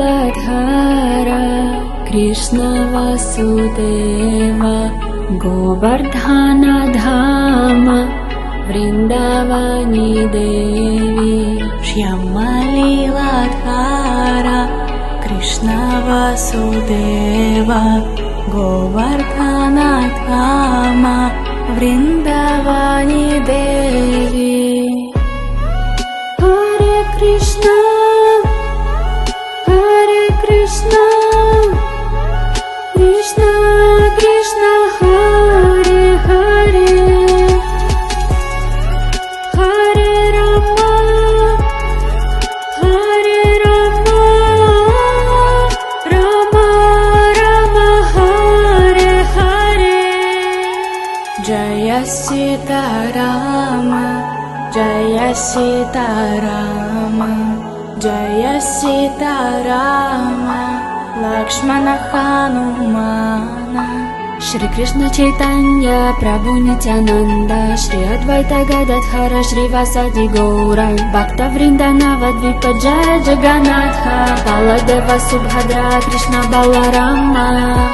श्यामलीलाधारा Krishna Vasudev Govardhan Dham वृन्दावनी Devi श्यामलीलाधारा Krishna Vasudev Govardhan Dham वृन्दावनी Devi Hare Krishna Krishna Krishna Hare Hare Hare Ram Ram Ram Hare Hare Jai Sitaram Jai Sitaram Jai Sitaram Lakshman Hanuman Shri Krishna Chaitanya Prabhu Nityanand Shri Advaita Gadadhar श्रीवासादि Gaur भक्तवृंद Nabadwip Jai Jagannath Baldev Subhadra Krishna Balram